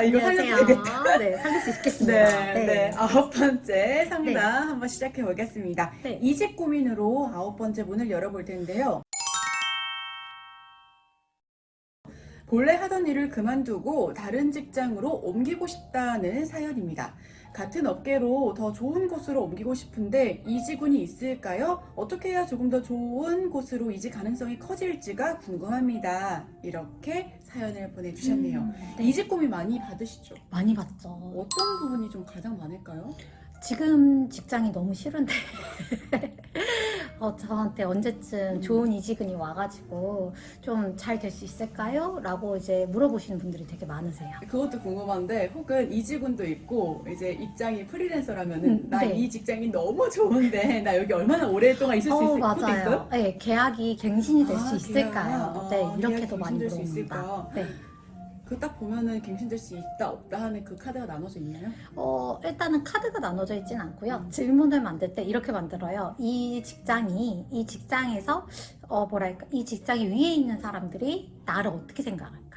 이거 살려도 되겠다. 네, 살릴 수 있겠습니다. 네. 9번째 상담 네. 한번 시작해 보겠습니다. 네. 이직 고민으로 9번째 문을 열어볼 텐데요. 본래 하던 일을 그만두고 다른 직장으로 옮기고 싶다는 사연입니다. 같은 업계로 더 좋은 곳으로 옮기고 싶은데 이직운이 있을까요? 어떻게 해야 조금 더 좋은 곳으로 이직 가능성이 커질지가 궁금합니다. 이렇게 사연을 보내주셨네요. 네. 이직 고민 많이 받으시죠? 많이 받죠. 어떤 부분이 좀 가장 많을까요? 지금 직장이 너무 싫은데 저한테 언제쯤 좋은 이직운이 와가지고 좀 잘 될 수 있을까요? 라고 이제 물어보시는 분들이 되게 많으세요. 그것도 궁금한데 혹은 이직운도 있고 이제 입장이 프리랜서라면은 나 네. 이 직장이 너무 좋은데 나 여기 얼마나 오랫동안 있을 수 있을 것도 맞아요. 있어요? 네, 계약이 갱신이 될 수 있을까요? 계약. 네, 계약이 이렇게도 많이 갱신될 수 물어봅니다. 있을까? 네. 그 딱 보면은 갱신될 수 있다 없다 하는 그 카드가 나눠져 있나요? 일단은 카드가 나눠져 있진 않고요. 질문을 만들 때 이렇게 만들어요. 이 직장에서 이 직장이 위에 있는 사람들이 나를 어떻게 생각할까?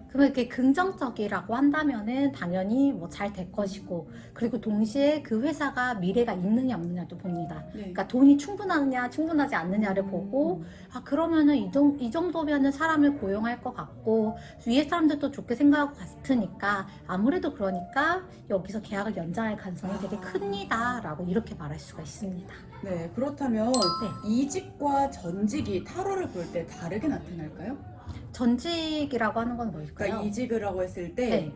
그러면 이렇게 긍정적이라고 한다면은 당연히 뭐 잘 될 것이고, 그리고 동시에 그 회사가 미래가 있느냐 없느냐도 봅니다. 네. 그러니까 돈이 충분하느냐 충분하지 않느냐를 보고, 그러면은 이 정도면은 사람을 고용할 것 같고 위에 사람들도 좋게 생각하고 같으니까 아무래도 그러니까 여기서 계약을 연장할 가능성이 되게 큽니다 라고 이렇게 말할 수가 있습니다. 네, 그렇다면 이직과 전직이 타로를 볼 때 다르게 나타날까요? 전직이라고 하는 건 뭘까요? 그러니까 이직이라고 했을 때 네.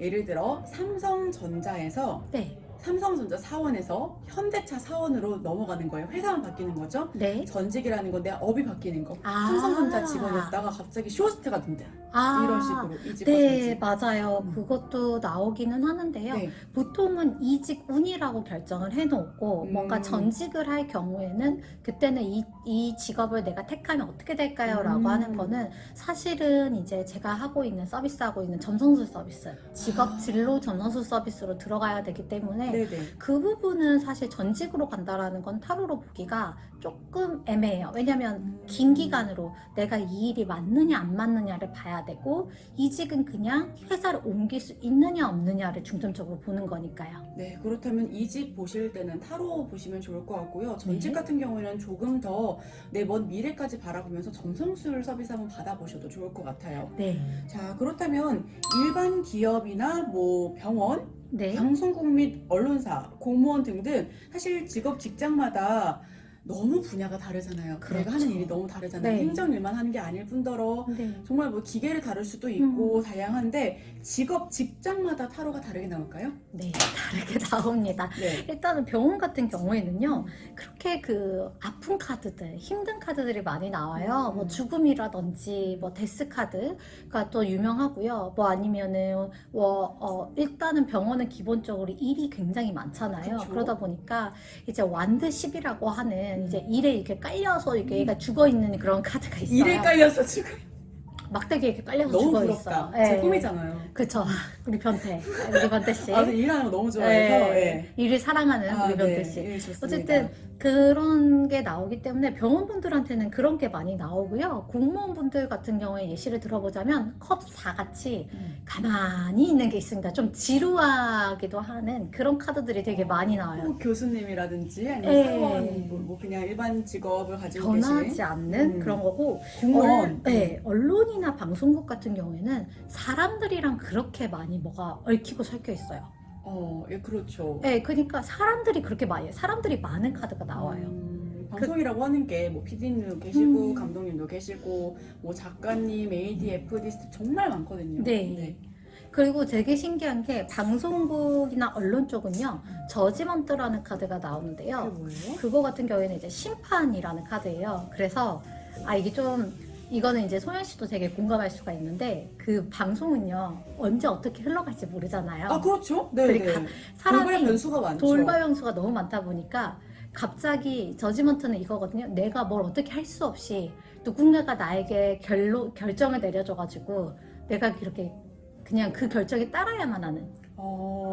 예를 들어 삼성전자에서 네. 삼성전자 사원에서 현대차 사원으로 넘어가는 거예요. 회사만 바뀌는 거죠. 네. 전직이라는 건 내 업이 바뀌는 거. 아. 삼성전자 직원이었다가 갑자기 쇼호스트가 된다. 이런 식으로 이직과 네, 전직. 맞아요. 그것도 나오기는 하는데요. 네. 보통은 이직운이라고 결정을 해놓고 뭔가 전직을 할 경우에는 그때는 이 직업을 내가 택하면 어떻게 될까요? 라고 하는 거는 사실은 이제 제가 서비스하고 있는 점성술 서비스, 직업 진로 점성술 서비스로 들어가야 되기 때문에 네네. 그 부분은 사실 전직으로 간다라는 건 타로로 보기가 조금 애매해요. 왜냐면 긴 기간으로 내가 이 일이 맞느냐 안 맞느냐를 봐야 되고, 이직은 그냥 회사를 옮길 수 있느냐 없느냐를 중점적으로 보는 거니까요. 네, 그렇다면 이직 보실 때는 타로 보시면 좋을 것 같고요. 전직 네. 같은 경우에는 조금 더 내 먼 미래까지 바라보면서 점성술 서비스 한번 받아보셔도 좋을 것 같아요. 네. 자, 그렇다면 일반 기업이나 뭐 병원, 네. 방송국 및 언론사, 공무원 등등 사실 직장마다 너무 분야가 다르잖아요. 그렇죠. 내가 하는 일이 너무 다르잖아요. 네. 행정일만 하는 게 아닐 뿐더러 네. 정말 뭐 기계를 다룰 수도 있고 다양한데 직장마다 타로가 다르게 나올까요? 네, 다르게 나옵니다. 네. 일단은 병원 같은 경우에는요, 그렇게 아픈 카드들, 힘든 카드들이 많이 나와요. 뭐 죽음이라든지, 뭐 데스 카드가 또 유명하고요. 뭐 아니면은, 일단은 병원은 기본적으로 일이 굉장히 많잖아요. 그쵸. 그러다 보니까 이제 완드 10이라고 하는 이제 일에 이렇게 깔려서 이렇게 얘가 죽어 있는 그런 카드가 있어요. 일에 깔려서 지금 막대기에 이렇게 깔려서 너무 죽어 부럽다. 있어요. 제 예. 꿈이잖아요. 그쵸. 우리 변태 씨. 저 일하는 거 너무 좋아해서 일을 사랑하는 우리 변태 씨. 네, 좋습니다. 어쨌든 그런 게 나오기 때문에 병원분들한테는 그런 게 많이 나오고요. 공무원분들 같은 경우에 예시를 들어보자면 컵 4 같이 가만히 있는 게 있습니다. 좀 지루하기도 하는 그런 카드들이 되게 많이 나와요. 뭐 교수님이라든지 아니면 네. 사원, 뭐 그냥 일반 직업을 가지고 변하지 계신 않는 그런 거고, 공무원. 언론이나 방송국 같은 경우에는 사람들이랑 그렇게 많이 뭐가 얽히고 설켜 있어요. 예, 그렇죠. 네, 그러니까 사람들이 그렇게 많이, 사람들이 많은 카드가 나와요. 방송이라고 하는 게 뭐 PD님도 계시고 감독님도 계시고 뭐 작가님, AD, FD 정말 많거든요. 네. 그리고 되게 신기한 게 방송국이나 언론 쪽은요, 저지먼트라는 카드가 그게 나오는데요. 뭐예요? 그거 같은 경우에는 이제 심판이라는 카드예요. 그래서 이거는 이제 소연 씨도 되게 공감할 수가 있는데, 그 방송은요 언제 어떻게 흘러갈지 모르잖아요. 그렇죠. 네. 그러니까 네. 사람이 돌발 변수가 많죠. 돌발 변수가 너무 많다 보니까 갑자기 저지먼트는 이거거든요. 내가 뭘 어떻게 할 수 없이 누군가가 나에게 결정을 내려줘가지고 내가 이렇게 그냥 그 결정에 따라야만 하는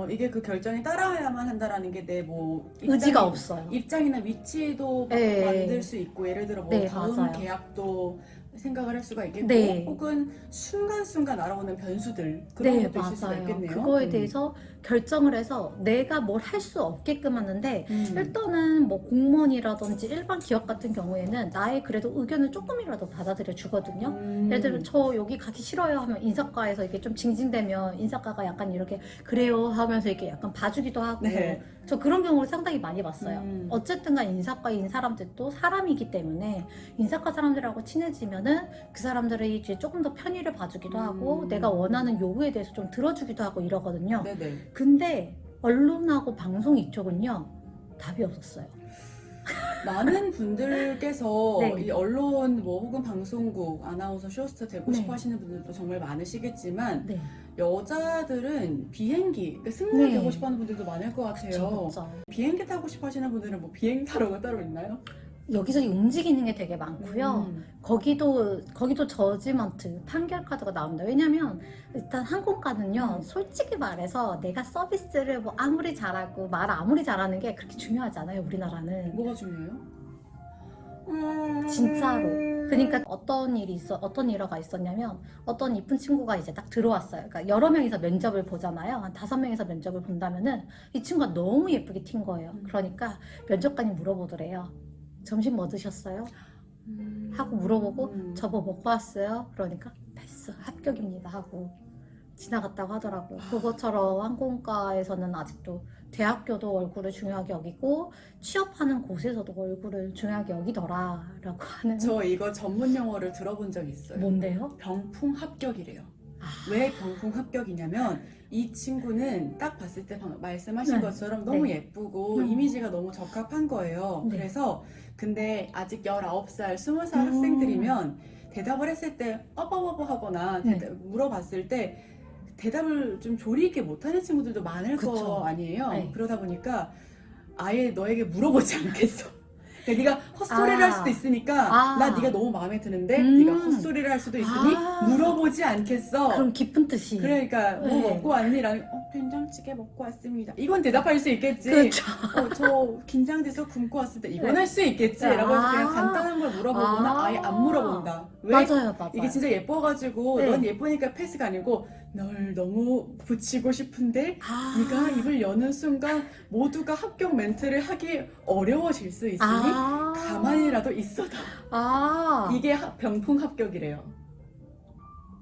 이게 그 결정에 따라야만 한다라는 게 내 뭐 의지가 없어요. 입장이나 위치도 네. 만들 수 있고, 예를 들어 뭐 네, 다음 맞아요. 계약도 생각을 할 수가 있겠고 네. 혹은 순간순간 날아오는 변수들 그런 네, 것도 있을 수가 맞아요. 있겠네요. 그거에 대해서 결정을 해서 내가 뭘 할 수 없게끔 하는데 일단은 뭐 공무원이라든지 일반 기업 같은 경우에는 나의 그래도 의견을 조금이라도 받아들여 주거든요. 예를 들면 저 여기 가기 싫어요 하면 인사과에서 이게 좀 징징대면 인사과가 약간 이렇게 그래요 하면서 이렇게 약간 봐주기도 하고 네. 저 그런 경우를 상당히 많이 봤어요. 음. 어쨌든 간 인사과인 사람들도 사람이기 때문에 인사과 사람들하고 친해지면은 그 사람들의 이제 조금 더 편의를 봐주기도 하고 내가 원하는 요구에 대해서 좀 들어주기도 하고 이러거든요. 네네. 근데 언론하고 방송 이쪽은요 답이 없었어요. 많은 분들께서 네. 이 언론 뭐 혹은 방송국 아나운서 쇼호스트 되고 네. 싶어 하시는 분들도 정말 많으시겠지만 네. 여자들은 비행기 그러니까 승무원 네. 되고 싶어 하는 분들도 많을 것 같아요. 그쵸. 비행기 타고 싶어 하시는 분들은 뭐 비행 타로가 따로 있나요? 여기저기 움직이는 게 되게 많고요. 거기도 저지먼트 판결 카드가 나옵니다. 왜냐면 일단 항공과는요 솔직히 말해서 내가 서비스를 뭐 아무리 잘하고 말 아무리 잘하는 게 그렇게 중요하지 않아요. 우리나라는. 뭐가 중요해요? 진짜로. 그러니까 어떤 일화가 있었냐면 어떤 이쁜 친구가 이제 딱 들어왔어요. 그러니까 여러 명이서 면접을 보잖아요. 한 5명이서 면접을 본다면은 이 친구가 너무 예쁘게 튄 거예요. 그러니까 면접관이 물어보더래요. 점심 뭐 드셨어요? 하고 물어보고 저 뭐 먹고 왔어요? 그러니까 패스 합격입니다 하고 지나갔다고 하더라고요. 그것처럼 항공과에서는 아직도 대학교도 얼굴을 중요하게 여기고 취업하는 곳에서도 얼굴을 중요하게 여기더라라고 하는. 저 이거 전문 용어를 들어본 적 있어요. 뭔데요? 병풍 합격이래요. 아. 왜 병풍 합격이냐면 이 친구는 딱 봤을 때 방금 말씀하신 네. 것처럼 너무 네. 예쁘고 이미지가 너무 적합한 거예요. 네. 그래서 근데 아직 19살, 20살 음. 학생들이면 대답을 했을 때 어버버버 하거나 네. 물어봤을 때 대답을 좀 조리 있게 못하는 친구들도 많을 그쵸. 거 아니에요. 네. 그러다 보니까 아예 너에게 물어보지 않겠어. 그러니까 네가 헛소리를 아. 할 수도 있으니까 아. 나 네가 너무 마음에 드는데 음. 네가 헛소리를 할 수도 있으니 아. 물어보지 않겠어. 그럼 깊은 뜻이. 그러니까 뭐 네. 먹고 왔니? 라면 된장찌개 먹고 왔습니다. 이건 대답할 수 있겠지. 그렇죠. 저 긴장돼서 굶고 왔을 때 이건 네. 할 수 있겠지. 라고 해서 그냥 아. 간단한 걸 물어보거나 아. 아예 안 물어본다. 왜? 맞아요. 이게 진짜 예뻐가지고 네. 넌 예쁘니까 패스가 아니고 널 너무 붙이고 싶은데 아. 네가 입을 여는 순간 모두가 합격 멘트를 하기 어려워질 수 있으니 아. 가만히라도 있어다. 아. 이게 병풍 합격이래요.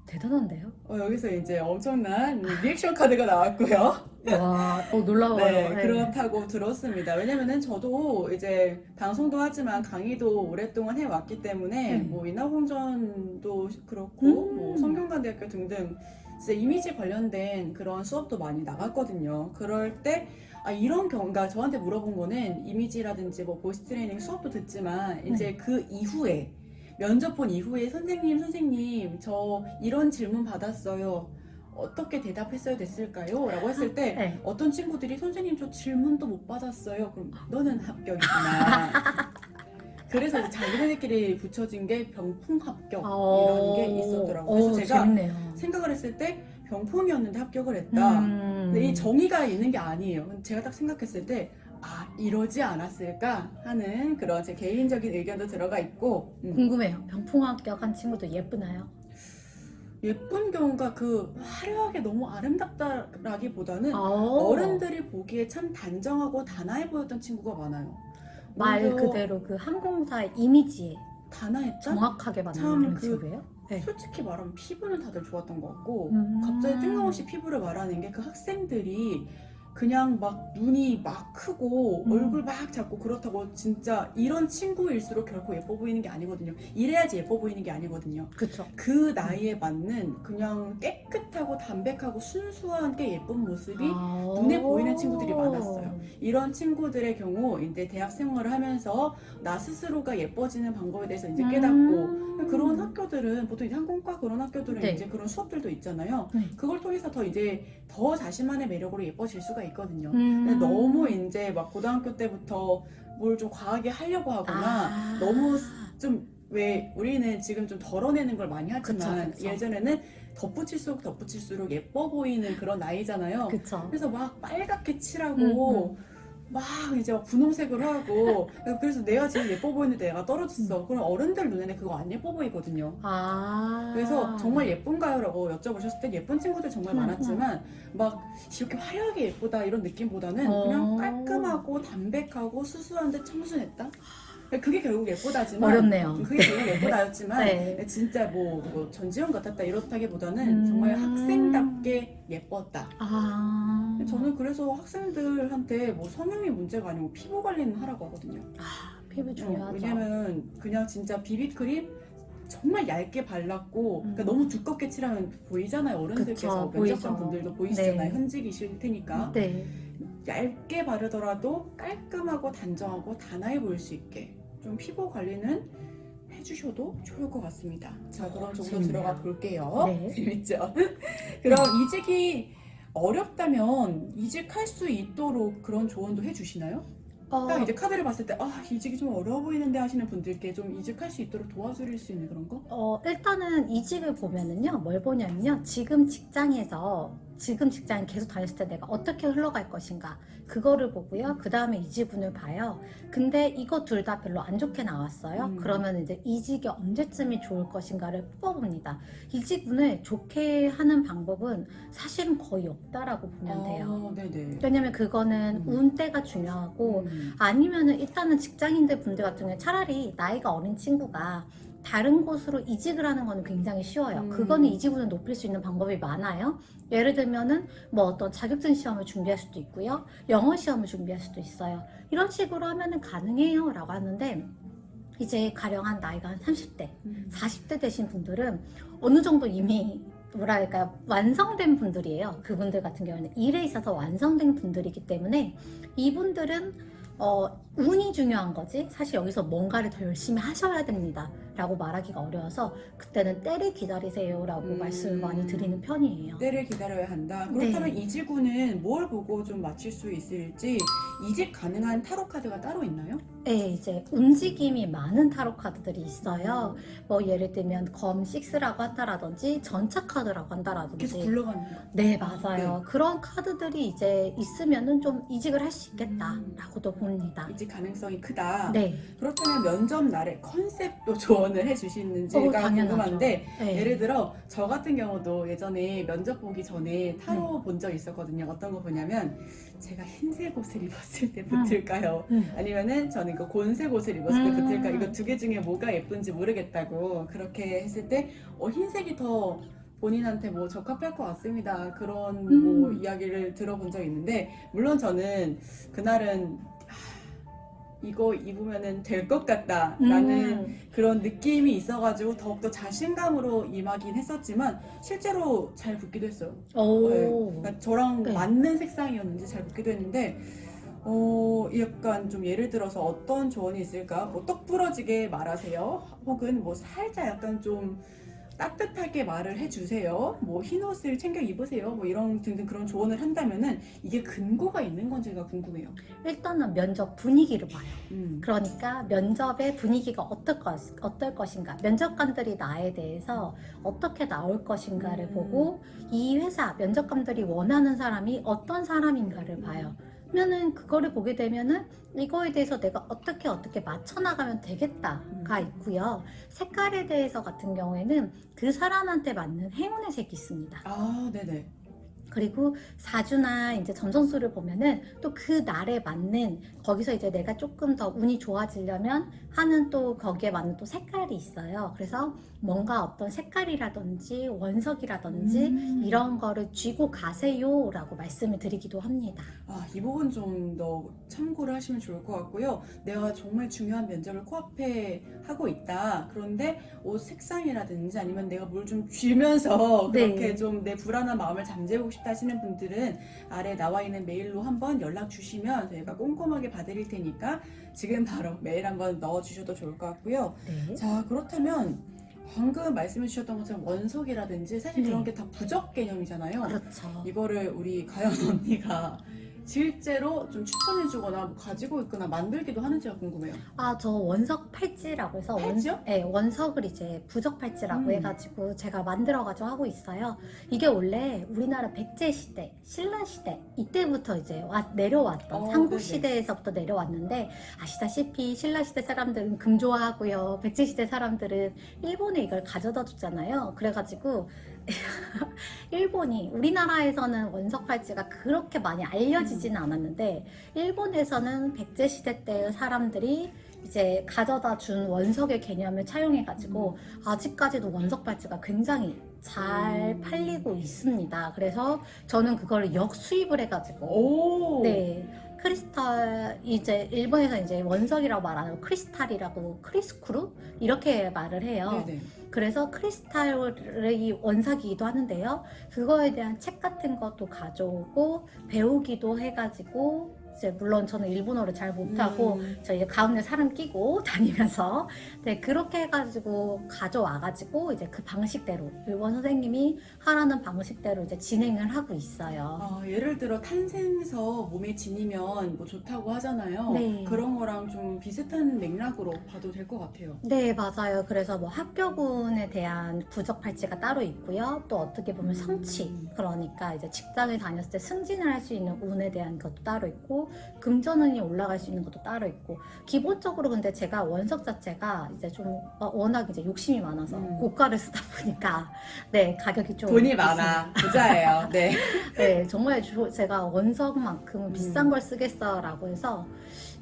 대단한데요? 여기서 이제 엄청난 리액션 카드가 나왔고요. 와, 놀라워요. 네, 네. 그렇다고 들었습니다. 왜냐면은 저도 이제 방송도 하지만 강의도 오랫동안 해왔기 때문에 뭐 인하공전도 그렇고 뭐 성균관대학교 등등 진짜 이미지 관련된 그런 수업도 많이 나갔거든요. 그럴 때 이런 경우가 저한테 물어본 거는 이미지라든지 뭐 보이스 트레이닝 수업도 듣지만 이제 그 이후에 면접 본 이후에 선생님 저 이런 질문 받았어요. 어떻게 대답했어야 됐을까요? 라고 했을 때 네. 어떤 친구들이 선생님 저 질문도 못 받았어요. 그럼 너는 합격이구나. 그래서 이제 자기네들끼리 붙여진 게 병풍 합격이라는 게 있었더라고요. 그래서 제가 재밌네요. 생각을 했을 때 병풍이었는데 합격을 했다. 근데 이 정의가 있는 게 아니에요. 제가 딱 생각했을 때 이러지 않았을까 하는 그런 제 개인적인 의견도 들어가 있고 궁금해요. 병풍 합격한 친구도 예쁘나요? 예쁜 경우가 그 화려하게 너무 아름답다라기보다는 어른들이 보기에 참 단정하고 단아해 보였던 친구가 많아요. 말 오히려 그대로 그 항공사의 이미지에 단아했다? 정확하게 맞는 참 그런 그 친구예요? 네. 솔직히 말하면 피부는 다들 좋았던 것 같고 음. 갑자기 뜬금없이 피부를 말하는 게 그 학생들이 그냥 막 눈이 막 크고 얼굴 막 작고 그렇다고 진짜 이런 친구일수록 결코 예뻐 보이는 게 아니거든요. 이래야지 예뻐 보이는 게 아니거든요. 그쵸. 그 나이에 맞는 그냥 깨끗하고 담백하고 순수한 게 예쁜 모습이 눈에 보이는 친구들이 많았어요. 이런 친구들의 경우 이제 대학 생활을 하면서 나 스스로가 예뻐지는 방법에 대해서 이제 깨닫고 그런 학교들은 보통 이제 항공과 그런 학교들은 네. 이제 그런 수업들도 있잖아요. 네. 그걸 통해서 더 자신만의 매력으로 예뻐질 수가 있거든요. 근데 너무 이제 막 고등학교 때부터 뭘 좀 과하게 하려고 하거나 너무 좀 왜 우리는 지금 좀 덜어내는 걸 많이 하지만 그쵸. 예전에는 덧붙일수록 예뻐 보이는 그런 나이잖아요. 그쵸. 그래서 막 빨갛게 칠하고 막 이제 막 분홍색을 하고 그래서 내가 제일 예뻐 보이는데 내가 떨어졌어. 그럼 어른들 눈에는 그거 안 예뻐 보이거든요. 아. 그래서 정말 예쁜가요? 라고 여쭤보셨을 때 예쁜 친구들 정말 음, 많았지만 막 이렇게 화려하게 예쁘다 이런 느낌보다는 그냥 깔끔하고 담백하고 수수한 듯 청순했다? 그게 결국 예쁘다지만 어렵네요. 그게 결국 예쁘다였지만 네. 진짜 뭐 전지현 같았다 이렇다기보다는 정말 학생답게 예뻤다. 아. 저는 그래서 학생들한테 뭐 성형이 문제가 아니고 피부 관리는 하라고 하거든요. 피부 중요하죠. 왜냐면 그냥 진짜 비비크림 정말 얇게 발랐고 그러니까 너무 두껍게 칠하면 보이잖아요. 어른들께서 그쵸, 면접관 보이죠. 분들도 보이시잖아요. 네. 현직이 싫을 테니까. 네. 얇게 바르더라도 깔끔하고 단정하고 단아해 보일 수 있게 좀 피부 관리는 해주셔도 좋을 것 같습니다. 자, 그럼 좀 더 재밌네요. 들어가 볼게요. 네. 재밌죠? 그럼 이직이 어렵다면 이직할 수 있도록 그런 조언도 해주시나요? 딱 이제 카드를 봤을 때 이직이 좀 어려워 보이는데 하시는 분들께 좀 이직할 수 있도록 도와드릴 수 있는 그런 거? 일단은 이직을 보면은요, 뭘 보냐면요, 지금 직장이 계속 다녔을 때 내가 어떻게 흘러갈 것인가, 그거를 보고요. 그 다음에 이직운을 봐요. 근데 이거 둘 다 별로 안 좋게 나왔어요. 그러면 이제 이직이 언제쯤이 좋을 것인가를 뽑아봅니다. 이직운을 좋게 하는 방법은 사실은 거의 없다라고 보면 돼요. 네네. 왜냐면 그거는 운때가 중요하고, 음. 아니면은 일단은 직장인들 분들 같은 경우에 차라리 나이가 어린 친구가 다른 곳으로 이직을 하는 거는 굉장히 쉬워요. 그거는 이직운을 높일 수 있는 방법이 많아요. 예를 들면은 뭐 어떤 자격증 시험을 준비할 수도 있고요. 영어 시험을 준비할 수도 있어요. 이런 식으로 하면은 가능해요 라고 하는데, 이제 가령한 나이가 한 30대, 40대 되신 분들은 어느 정도 이미 뭐랄까 완성된 분들이에요. 그분들 같은 경우는 일에 있어서 완성된 분들이기 때문에 이분들은 운이 중요한 거지 사실 여기서 뭔가를 더 열심히 하셔야 됩니다 라고 말하기가 어려워서 그때는 때를 기다리세요 라고 말씀을 많이 드리는 편이에요. 때를 기다려야 한다. 그렇다면 이직운은 뭘 보고 좀 맞출 수 있을지 이직 가능한 타로 카드가 따로 있나요? 네, 이제 움직임이 많은 타로 카드들이 있어요. 뭐 예를 들면 검6라고 한다라든지 전차 카드라고 한다라든지. 계속 굴러가는 거. 네, 맞아요. 네. 그런 카드들이 이제 있으면은 좀 이직을 할 수 있겠다라고도 봅니다. 이직 가능성이 크다. 네. 그렇다면 면접 날에 컨셉도 조언을 해주시는지가 당연하죠. 궁금한데 네. 예를 들어 저 같은 경우도 예전에 면접 보기 전에 타로 본 적 있었거든요. 어떤 거 보냐면 제가 흰색 옷을 입었을 때 붙을까요? 아니면은 저는 그 곤색 옷을 입었을 때 붙을까? 이거 두 개 중에 뭐가 예쁜지 모르겠다고 그렇게 했을 때 흰색이 더 본인한테 뭐 적합할 것 같습니다. 그런 뭐 이야기를 들어본 적이 있는데 물론 저는 그날은 이거 입으면은 될 것 같다라는 그런 느낌이 있어가지고 더욱더 자신감으로 임하긴 했었지만 실제로 잘 붙기도 했어요. 오. 네. 그러니까 저랑 네. 맞는 색상이었는지 잘 붙기도 했는데 약간 좀 예를 들어서 어떤 조언이 있을까? 뭐 떡 부러지게 말하세요. 혹은 뭐 살짝 약간 좀 따뜻하게 말을 해주세요. 뭐 흰 옷을 챙겨 입으세요. 뭐 이런 등등 그런 조언을 한다면은 이게 근거가 있는 건지가 궁금해요. 일단은 면접 분위기를 봐요. 음. 그러니까 면접의 분위기가 어떨 것인가, 면접관들이 나에 대해서 어떻게 나올 것인가를 보고 이 회사 면접관들이 원하는 사람이 어떤 사람인가를 봐요. 그러면은 그거를 보게 되면은 이거에 대해서 내가 어떻게 맞춰 나가면 되겠다가 있고요. 색깔에 대해서 같은 경우에는 그 사람한테 맞는 행운의 색이 있습니다. 네네. 그리고 사주나 이제 점성술을 보면은 또 그 날에 맞는 거기서 이제 내가 조금 더 운이 좋아지려면 하는 또 거기에 맞는 또 색깔이 있어요. 그래서 뭔가 어떤 색깔이라든지 원석이라든지 이런 거를 쥐고 가세요라고 말씀을 드리기도 합니다. 이 부분 좀 더 참고를 하시면 좋을 것 같고요. 내가 정말 중요한 면접을 코앞에 하고 있다. 그런데 옷 색상이라든지 아니면 내가 뭘 좀 쥐면서 그렇게 좀 내 불안한 마음을 잠재우고 싶다 하시는 분들은 아래 나와 있는 메일로 한번 연락 주시면 저희가 꼼꼼하게 봐드릴 테니까 지금 바로 메일 한번 넣어주셔도 좋을 것 같고요. 네. 자, 그렇다면 방금 말씀해 주셨던 것처럼 원석이라든지 사실 그런 게 다 부적 개념이잖아요. 그렇죠. 이거를 우리 가연 언니가 실제로 좀 추천해주거나 뭐 가지고 있거나 만들기도 하는지가 궁금해요. 아, 저 원석 팔찌라고 해서 팔찌요? 네, 원석을 이제 부적 팔찌라고 해가지고 제가 만들어가지고 하고 있어요. 이게 원래 우리나라 백제 시대, 신라 시대 이때부터 이제 내려왔던 삼국 네네. 시대에서부터 내려왔는데 아시다시피 신라 시대 사람들은 금 좋아하고요. 백제 시대 사람들은 일본에 이걸 가져다 줬잖아요. 그래가지고 일본이 우리나라에서는 원석 팔찌가 그렇게 많이 알려지지는 않았는데 일본에서는 백제 시대 때 사람들이 이제 가져다 준 원석의 개념을 차용해가지고 아직까지도 원석 팔찌가 굉장히 잘 팔리고 있습니다. 그래서 저는 그걸 역수입을 해가지고 오. 네. 크리스탈 이제 일본에서 이제 원석이라고 말하는 크리스탈이라고 크리스쿠르 이렇게 말을 해요. 네네. 그래서 크리스탈이 원석이기도 하는데요. 그거에 대한 책 같은 것도 가져오고 배우기도 해가지고 이제 물론 저는 일본어를 잘 못하고 저 이제 가운데 사람 끼고 다니면서 네 그렇게 해가지고 가져와가지고 이제 그 방식대로 일본 선생님이 하라는 방식대로 이제 진행을 하고 있어요. 예를 들어 탄생서 몸에 지니면 뭐 좋다고 하잖아요. 네. 그런 거랑 좀 비슷한 맥락으로 봐도 될 것 같아요. 네, 맞아요. 그래서 뭐 합격운에 대한 부적 팔찌가 따로 있고요. 또 어떻게 보면 성취, 그러니까 이제 직장을 다녔을 때 승진을 할 수 있는 운에 대한 것도 따로 있고 금전운이 올라갈 수 있는 것도 따로 있고 기본적으로 근데 제가 원석 자체가 이제 좀 워낙 이제 욕심이 많아서 고가를 쓰다 보니까 네, 가격이 좀 돈이 많아. 부자예요. 네. 네, 정말 제가 원석만큼은 비싼 걸 쓰겠어라고 해서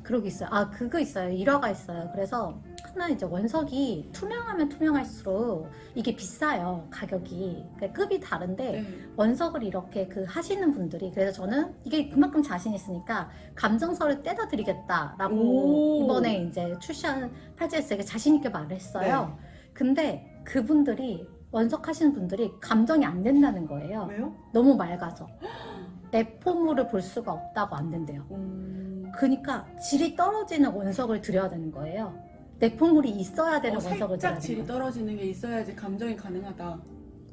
그러고 있어요. 아, 그거 있어요. 일화가 있어요. 그래서 하나 이제 원석이 투명하면 투명할수록 이게 비싸요. 가격이. 그러니까 급이 다른데 네. 원석을 이렇게 그 하시는 분들이 그래서 저는 이게 그만큼 자신 있으니까 감정서를 떼다 드리겠다라고 오. 이번에 이제 출시한 팔찌에서 되게 자신 있게 말을 했어요. 근데 그분들이 원석 하시는 분들이 감정이 안 된다는 거예요. 왜요? 너무 맑아서 내 폼으로 볼 수가 없다고 안 된대요. 그러니까 질이 떨어지는 원석을 드려야 되는 거예요. 내 폼물이 있어야 되는 원석을 드려야 살짝 질이 되는 거예요. 떨어지는 게 있어야지 감정이 가능하다.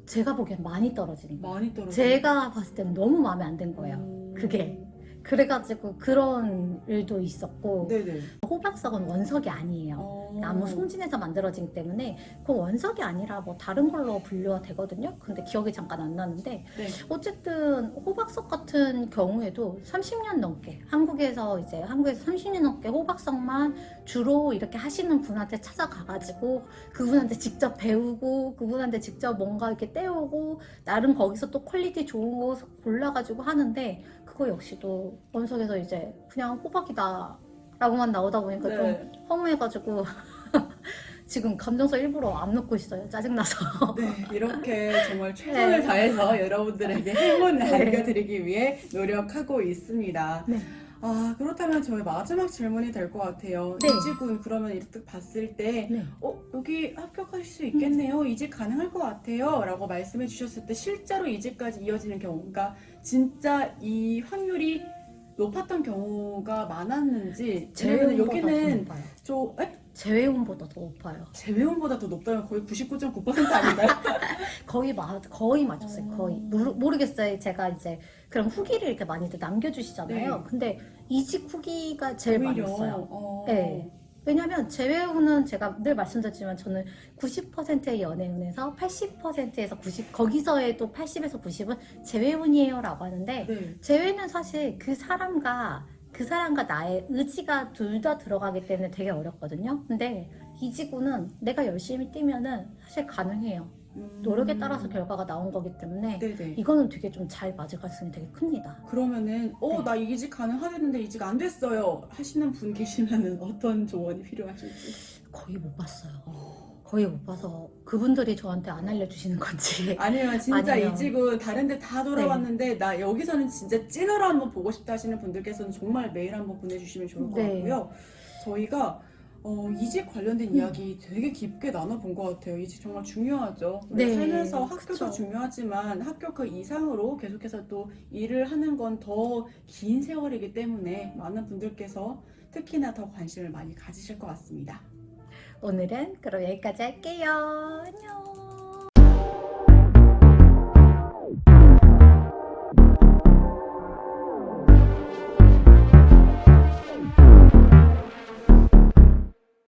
제가 보기엔 많이 떨어지는 거예요. 많이 떨어져. 제가 봤을 때는 너무 마음에 안 든 거예요. 그게. 그래가지고 그런 일도 있었고 네네. 호박석은 원석이 아니에요. 나무 송진에서 만들어지기 때문에 그 원석이 아니라 뭐 다른 걸로 분류가 되거든요. 근데 기억이 잠깐 안 나는데 네. 어쨌든 호박석 같은 경우에도 30년 넘게 한국에서 30년 넘게 호박석만 주로 이렇게 하시는 분한테 찾아가가지고 그분한테 직접 배우고 그분한테 직접 뭔가 이렇게 떼오고 나름 거기서 또 퀄리티 좋은 거 골라가지고 하는데 그거 역시도 원석에서 이제 그냥 호박이다 라고만 나오다 보니까 네. 좀 허무해가지고 지금 감정서 일부러 안 넣고 있어요. 짜증나서. 네, 이렇게 정말 최선을 다해서 여러분들에게 행운을 네. 알려드리기 위해 노력하고 있습니다. 네. 그렇다면 저희 마지막 질문이 될 것 같아요. 네. 이직은 그러면 이렇게 봤을 때 네. 여기 합격하실 수 있겠네요. 이직 가능할 것 같아요. 라고 말씀해 주셨을 때 실제로 이직까지 이어지는 경우가 진짜 이 확률이 높았던 경우가 많았는지 왜냐면 재회원보다 더 여기는 높아요. 재회원보다 더 높아요. 재회원보다 더 높다면 거의 99.9% 아닌가요? 거의 맞췄어요. 거의. 모르겠어요. 제가 이제 그런 후기를 이렇게 많이들 남겨주시잖아요. 네. 근데 이직 후기가 제일 오히려, 많았어요. 네. 왜냐면 재회운은 제가 늘 말씀드렸지만 저는 90%의 연애운에서 80%에서 90, 거기서의 또 80에서 90은 재회운이에요 라고 하는데 네. 재회는 사실 그 사람과 나의 의지가 둘 다 들어가기 때문에 되게 어렵거든요. 근데 이직운은 내가 열심히 뛰면은 사실 가능해요. 노력에 따라서 결과가 나온 거기 때문에 네네. 이거는 되게 좀 잘 맞을 가능성이 되게 큽니다. 그러면은 네. 나 이직 가능하겠는데 이직 안 됐어요 하시는 분 계시면은 어떤 조언이 필요하실지. 거의 못 봤어요. 거의 못 봐서 그분들이 저한테 안 알려주시는 건지 아니면 진짜 아니면- 이직은 다른 데 다 돌아봤는데 나 여기서는 진짜 찐으로 한번 보고 싶다 하시는 분들께서는 정말 메일 한번 보내주시면 좋을 것 네. 같고요. 저희가 이직 관련된 이야기 되게 깊게 나눠본 것 같아요. 이직 정말 중요하죠. 우리 네, 살면서 학교도 그쵸. 중요하지만 학교 그 이상으로 계속해서 또 일을 하는 건 더 긴 세월이기 때문에 많은 분들께서 특히나 더 관심을 많이 가지실 것 같습니다. 오늘은 그럼 여기까지 할게요. 안녕.